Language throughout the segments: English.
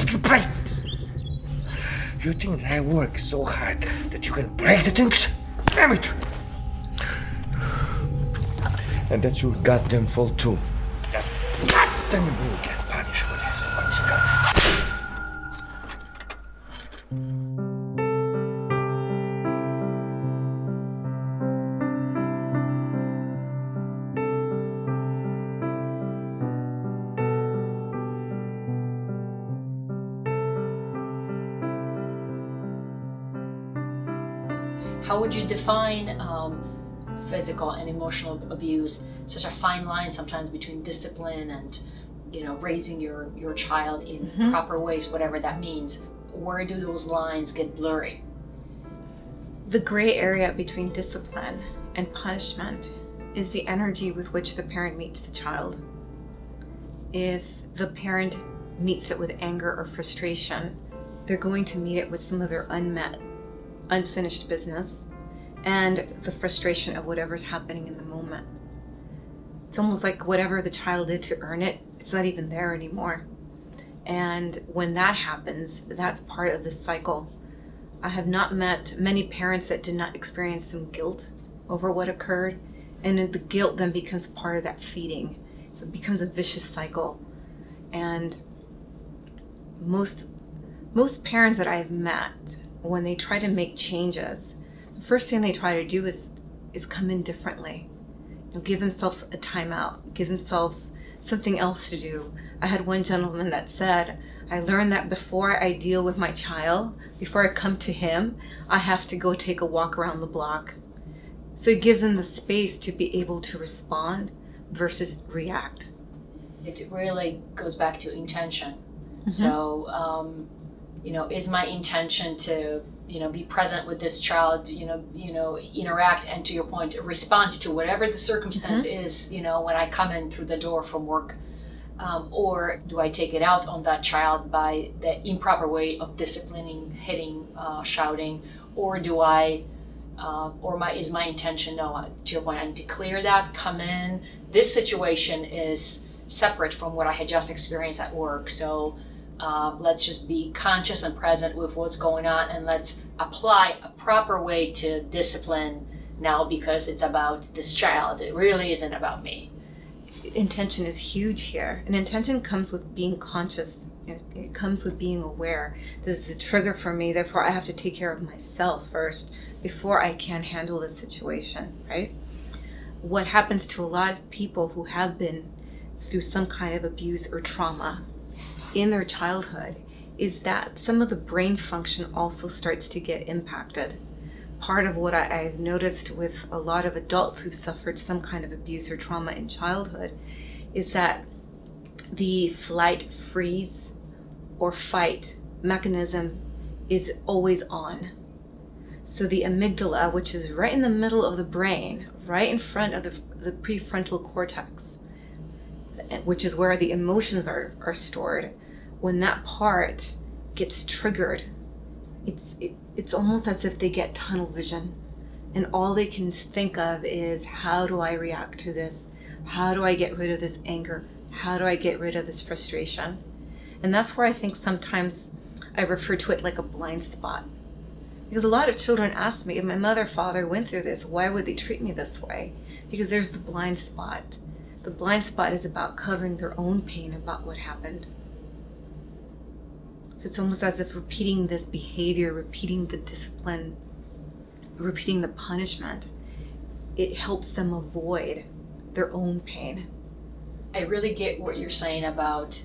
You break it. You think I work so hard that you can break the things? Amateur. And that's your goddamn fault too. Just goddamn you will get punished for this. What's got? How would you define physical and emotional abuse? Such a fine line sometimes between discipline and, you know, raising your child in proper ways, whatever that means. Where do those lines get blurry? The gray area between discipline and punishment is the energy with which the parent meets the child. If the parent meets it with anger or frustration, they're going to meet it with some of their unfinished business and the frustration of whatever's happening in the moment. It's almost like whatever the child did to earn it, it's not even there anymore. And when that happens, that's part of the cycle. I have not met many parents that did not experience some guilt over what occurred, and the guilt then becomes part of that feeding. So it becomes a vicious cycle. And most parents that I've met, when they try to make changes, the first thing they try to do is come in differently. You know, give themselves a timeout, give themselves something else to do. I had one gentleman that said, I learned that before I deal with my child, before I come to him, I have to go take a walk around the block. So it gives them the space to be able to respond versus react. It really goes back to intention. So, you know, is my intention to, you know, be present with this child, you know, interact, and to your point, respond to whatever the circumstance is, you know, when I come in through the door from work, or do I take it out on that child by the improper way of disciplining, hitting, shouting, or do I, is my intention, no, to your point, I need to clear that, come in. This situation is separate from what I had just experienced at work, so let's just be conscious and present with what's going on, and let's apply a proper way to discipline now, because it's about this child. It really isn't about me. Intention is huge here, and intention comes with being conscious. It comes with being aware. This is a trigger for me, therefore I have to take care of myself first before I can handle the situation, right? What happens to a lot of people who have been through some kind of abuse or trauma in their childhood is that some of the brain function also starts to get impacted. Part of what I've noticed with a lot of adults who've suffered some kind of abuse or trauma in childhood is that the flight, freeze, or fight mechanism is always on. So the amygdala, which is right in the middle of the brain, right in front of the prefrontal cortex, which is where the emotions are stored, when that part gets triggered, it's almost as if they get tunnel vision, and all they can think of is, how do I react to this? How do I get rid of this anger? How do I get rid of this frustration? And that's where I think sometimes I refer to it like a blind spot. Because a lot of children ask me, if my mother or father went through this, why would they treat me this way? Because there's the blind spot. The blind spot is about covering their own pain about what happened. So it's almost as if repeating this behavior, repeating the discipline, repeating the punishment, it helps them avoid their own pain. I really get what you're saying about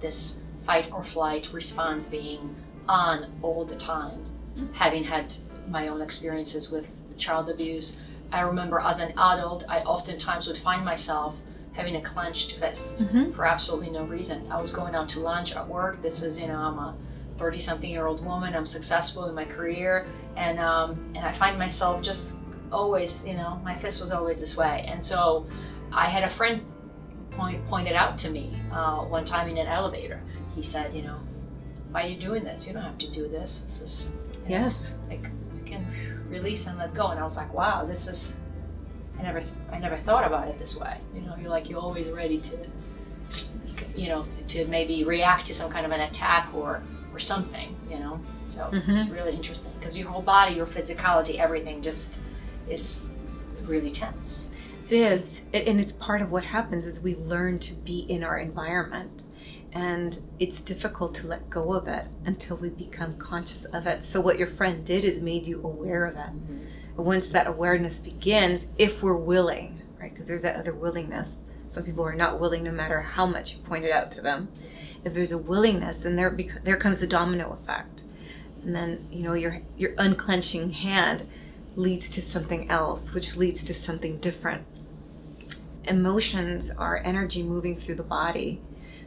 this fight or flight response being on all the time. Having had my own experiences with child abuse, I remember as an adult, I oftentimes would find myself having a clenched fist for absolutely no reason. I was going out to lunch at work. This is, you know, I'm a 30-something-year-old woman. I'm successful in my career, and I find myself just always, you know, my fist was always this way. And so I had a friend pointed out to me one time in an elevator. He said, you know, why are you doing this? You don't have to do this. This is, yes, like, you can release and let go. And I was like, wow, this is, I never thought about it this way. You know, you're always ready to you know, to maybe react to some kind of an attack or something, you know. So it's really interesting because your whole body, your physicality, everything just is really tense. It is, and it's part of what happens is we learn to be in our environment, and it's difficult to let go of it until we become conscious of it. So what your friend did is made you aware of it. Once that awareness begins, if we're willing, right, because there's that other willingness. Some people are not willing no matter how much you point it out to them. If there's a willingness, then there comes the domino effect. And then, you know, your unclenching hand leads to something else, which leads to something different. Emotions are energy moving through the body.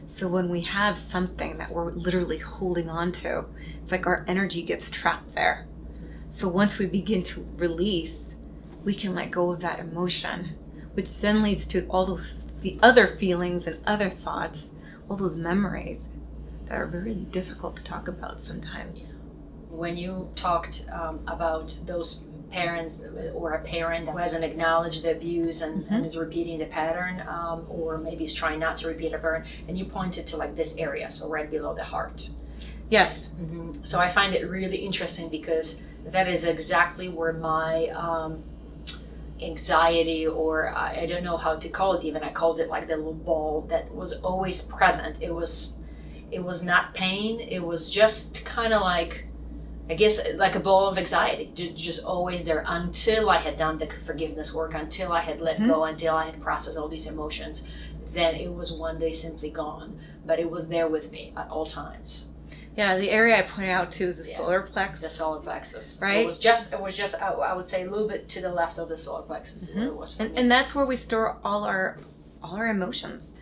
So when we have something that we're literally holding on to, it's like our energy gets trapped there. So once we begin to release, we can let go of that emotion, which then leads to all those the other feelings and other thoughts, all those memories that are really difficult to talk about sometimes. When you talked about those parents or a parent who hasn't acknowledged the abuse and is repeating the pattern, or maybe is trying not to repeat a pattern, and you pointed to like this area, so right below the heart. Yes. So I find it really interesting because that is exactly where my anxiety, or I don't know how to call it even, I called it like the little ball that was always present. It was not pain, it was just kind of like, I guess, like a ball of anxiety, just always there until I had done the forgiveness work, until I had let go, until I had processed all these emotions. Then it was one day simply gone, but it was there with me at all times. Yeah, the area I pointed out to is the solar plexus. The solar plexus, right? So it was just I would say a little bit to the left of the solar plexus. Is where it was for me. And that's where we store all our emotions.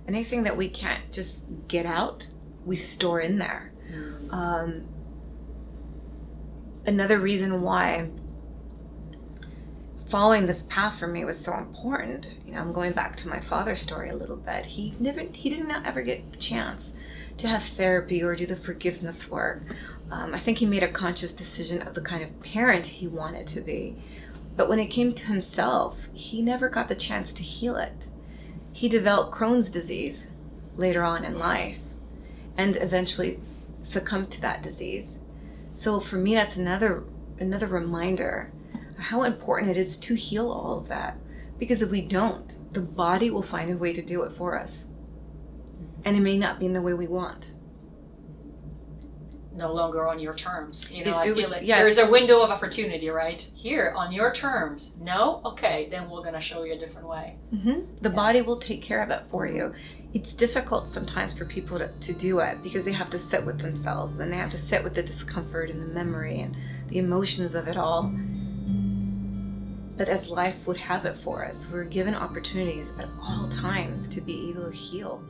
Anything that we can't just get out, we store in there. Another reason why following this path for me was so important, you know, I'm going back to my father's story a little bit. He did not ever get the chance to have therapy or do the forgiveness work. I think he made a conscious decision of the kind of parent he wanted to be. But when it came to himself, he never got the chance to heal it. He developed Crohn's disease later on in life and eventually succumbed to that disease. So for me, that's another reminder of how important it is to heal all of that. Because if we don't, the body will find a way to do it for us. And it may not be in the way we want. No longer on your terms. You know, I feel like yes. There's a window of opportunity, right? Here, on your terms. No? Okay, then we're going to show you a different way. The body will take care of it for you. It's difficult sometimes for people to do it because they have to sit with themselves and they have to sit with the discomfort and the memory and the emotions of it all. But as life would have it for us, we're given opportunities at all times to be able to heal.